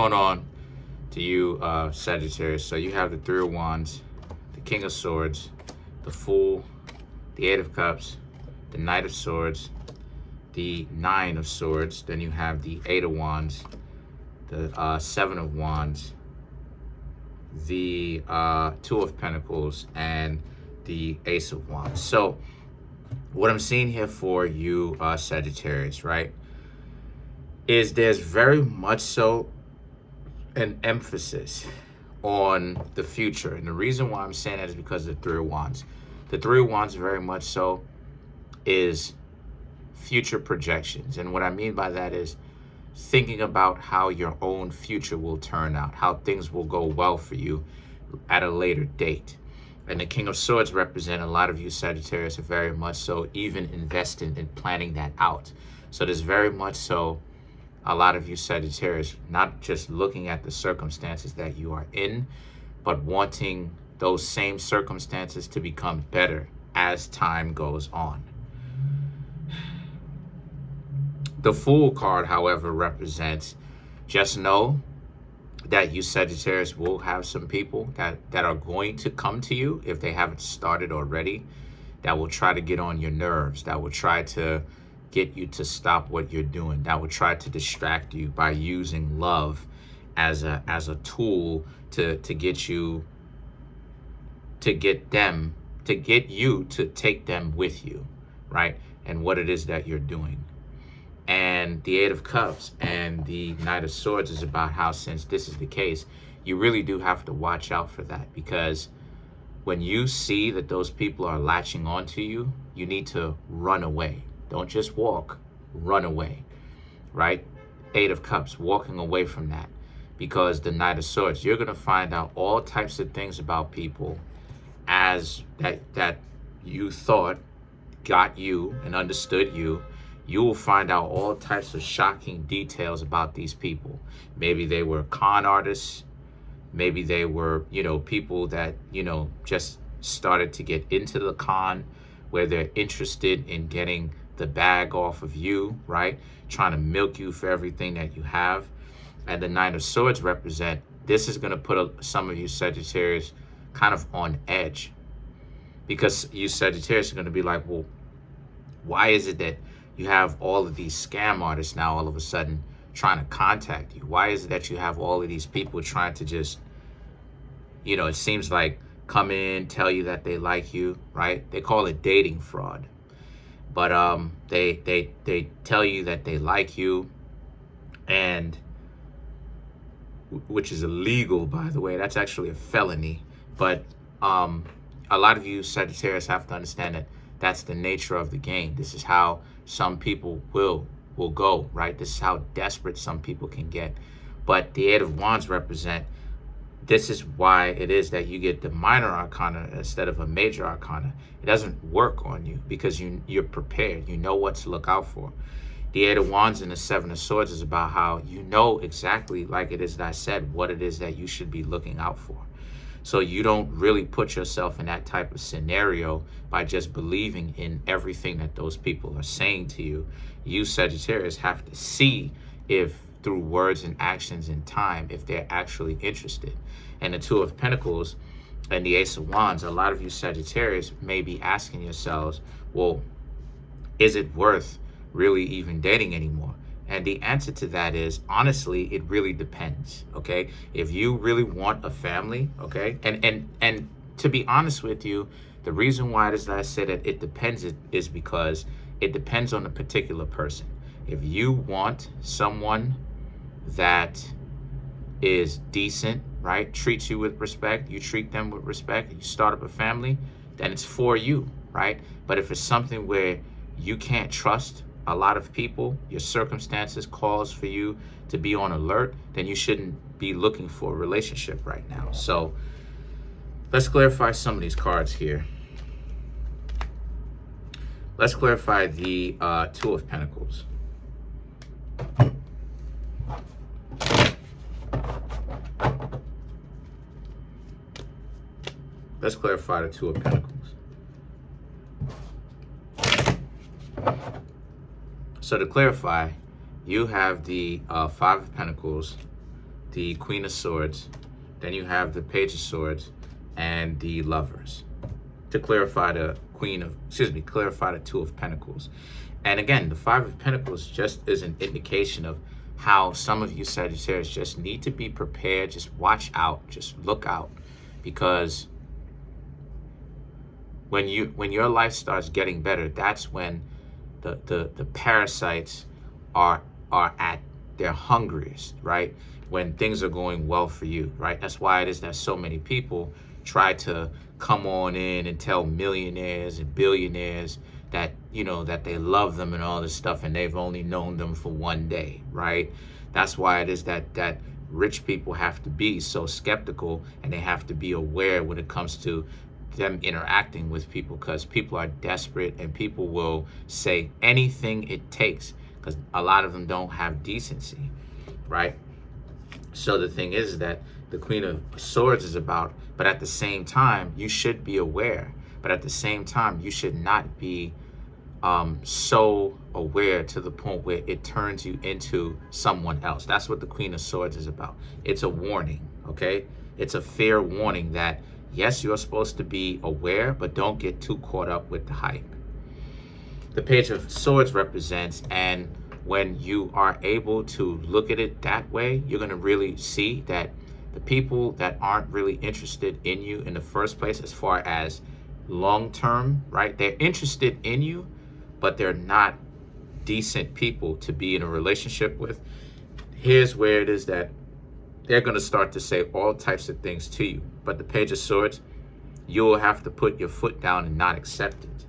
Going on to you, Sagittarius. So you have the Three of Wands, the King of Swords, the Fool, the Eight of Cups, the Knight of Swords, the Nine of Swords. Then you have the Eight of Wands, the Seven of Wands, the Two of Pentacles, and the Ace of Wands. So what I'm seeing here for you, Sagittarius, right, is there's very much so an emphasis on the future. And the reason why I'm saying that is because of the Three of Wands. The Three of Wands very much so is future projections. And what I mean by that is thinking about how your own future will turn out, how things will go well for you at a later date. And the King of Swords represent a lot of you Sagittarius are very much so even investing in planning that out. So there's very much so a lot of you Sagittarius not just looking at the circumstances that you are in, but wanting those same circumstances to become better as time goes on. The Fool card, however, represents just know that you Sagittarius will have some people that are going to come to you if they haven't started already, that will try to get on your nerves, that will try to get you to stop what you're doing, that will try to distract you by using love as a tool to get you to get you to take them with you, right? And what it is that you're doing. And the Eight of Cups and the Knight of Swords is about how, since this is the case, you really do have to watch out for that, because when you see that those people are latching onto you, you need to run away. Don't just walk, run away, right? Eight of Cups, walking away from that, because the Knight of Swords, you're going to find out all types of things about people as that you thought got you and understood you. You will find out all types of shocking details about these people. Maybe they were con artists. Maybe they were, people that, just started to get into the con, where they're interested in getting the bag off of you, right? Trying to milk you for everything that you have. And the Nine of Swords represent, this is going to put some of you Sagittarius kind of on edge, because you Sagittarius are going to be like, well, why is it that you have all of these scam artists now all of a sudden trying to contact you? Why is it that you have all of these people trying to just, it seems like come in, tell you that they like you, right? They call it dating fraud. But they tell you that they like you, and which is illegal, by the way. That's actually a felony. But a lot of you Sagittarius have to understand that that's the nature of the game. This is how some people will go, right? This is how desperate some people can get. But the Eight of Wands represent, this is why it is that you get the minor arcana instead of a major arcana. It doesn't work on you because you're prepared. You know what to look out for. The Eight of Wands and the Seven of Swords is about how you know exactly, like it is that I said, what it is that you should be looking out for. So you don't really put yourself in that type of scenario by just believing in everything that those people are saying to you. You Sagittarius have to see if through words and actions and time, if they're actually interested. And the Two of Pentacles and the Ace of Wands, a lot of you Sagittarius may be asking yourselves, well, is it worth really even dating anymore? And the answer to that is, honestly, it really depends, okay? If you really want a family, okay? And to be honest with you, the reason why it is that I say that it depends is because it depends on the particular person. If you want someone that is decent, right? Treats you with respect, you treat them with respect, you start up a family, then it's for you, right? But if it's something where you can't trust a lot of people, your circumstances calls for you to be on alert, then you shouldn't be looking for a relationship right now. So let's clarify some of these cards here. Let's clarify the Two of Pentacles. Let's clarify the Two of Pentacles. So to clarify, you have the Five of Pentacles, the Queen of Swords, then you have the Page of Swords, and the Lovers. To clarify the clarify the Two of Pentacles. And again, the Five of Pentacles just is an indication of how some of you Sagittarius just need to be prepared. Just watch out, just look out, because when your life starts getting better, that's when the parasites are at their hungriest, right? When things are going well for you, right? That's why it is that so many people try to come on in and tell millionaires and billionaires that, you know, that they love them and all this stuff, and they've only known them for one day, right? That's why it is that rich people have to be so skeptical, and they have to be aware when it comes to them interacting with people, because people are desperate and people will say anything it takes, because a lot of them don't have decency, right? So the thing is that the Queen of Swords is about, but at the same time, you should be aware. But at the same time, you should not be so aware to the point where it turns you into someone else. That's what the Queen of Swords is about. It's a warning, okay? It's a fair warning that, yes, you're supposed to be aware, but don't get too caught up with the hype. The Page of Swords represents, and when you are able to look at it that way, you're going to really see that the people that aren't really interested in you in the first place, as far as long term, right? They're interested in you, but they're not decent people to be in a relationship with. Here's where it is that they're going to start to say all types of things to you. But the Page of Swords, you'll have to put your foot down and not accept it.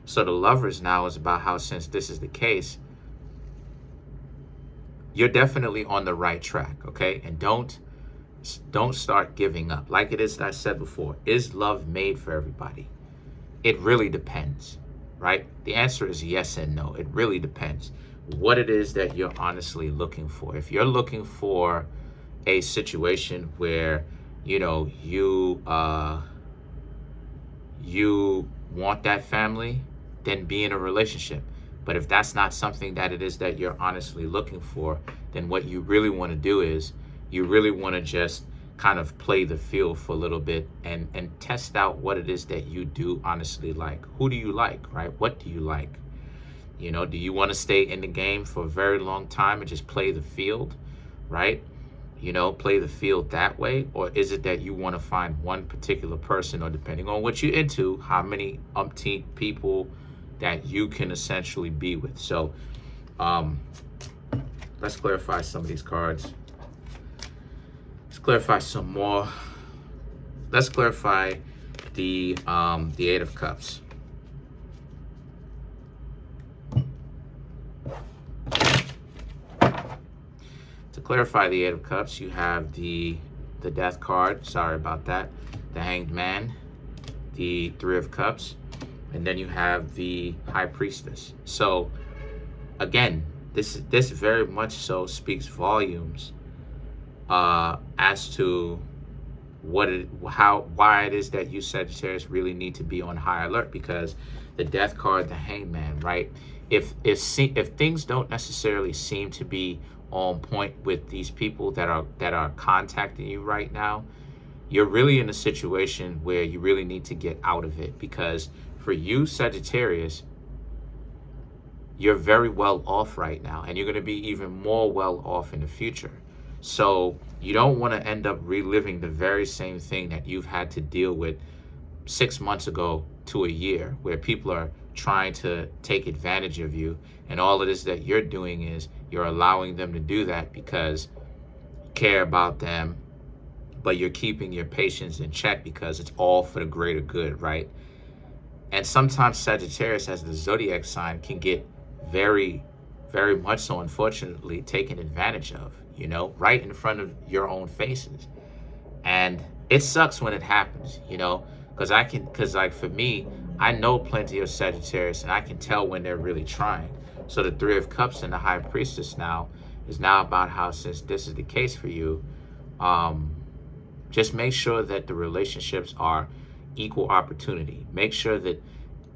So the Lovers now is about how, since this is the case, you're definitely on the right track, okay? And don't start giving up. Like it is, I said before, is love made for everybody? It really depends, right? The answer is yes and no. It really depends what it is that you're honestly looking for. If you're looking for a situation where, you know, you want that family, then be in a relationship. But if that's not something that it is that you're honestly looking for, then what you really want to do is you really want to just kind of play the field for a little bit and test out what it is that you do honestly like. Who do you like, right? What do you like? You know, do you want to stay in the game for a very long time and just play the field, right? You know, play the field that way? Or is it that you want to find one particular person, or depending on what you're into, how many umpteen people that you can essentially be with? So let's clarify some of these cards. Let's clarify some more. Let's clarify the Eight of Cups. To clarify the Eight of Cups, you have the Death card. Sorry about that. The Hanged Man, the Three of Cups, and then you have the High Priestess. So again, this very much so speaks volumes as to why it is that you Sagittarius really need to be on high alert, because the Death card, the Hanged Man, right? If things don't necessarily seem to be on point with these people that are contacting you right now, you're really in a situation where you really need to get out of it. Because for you Sagittarius, you're very well off right now, and you're going to be even more well off in the future. So you don't want to end up reliving the very same thing that you've had to deal with 6 months ago to a year, where people are trying to take advantage of you, and all it is that you're doing is you're allowing them to do that because you care about them, but you're keeping your patience in check because it's all for the greater good, right? And sometimes Sagittarius, as the zodiac sign, can get very, very much so, unfortunately, taken advantage of, you know, right in front of your own faces. And it sucks when it happens, you know, because like for me, I know plenty of Sagittarius, and I can tell when they're really trying. So the Three of Cups and the High Priestess now is now about how, since this is the case for you, just make sure that the relationships are equal opportunity. Make sure that,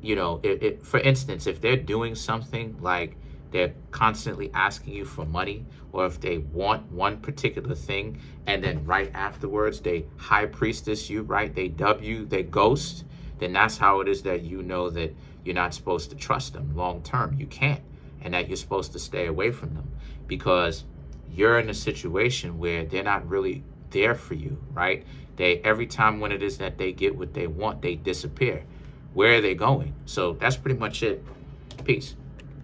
you know, for instance, if they're doing something like they're constantly asking you for money, or if they want one particular thing and then right afterwards they high priestess you, right? They dub you, they ghost, then that's how it is that you know that you're not supposed to trust them long term. You can't. And that you're supposed to stay away from them because you're in a situation where they're not really there for you, right? They, every time when it is that they get what they want, they disappear. Where are they going? So that's pretty much it. Peace.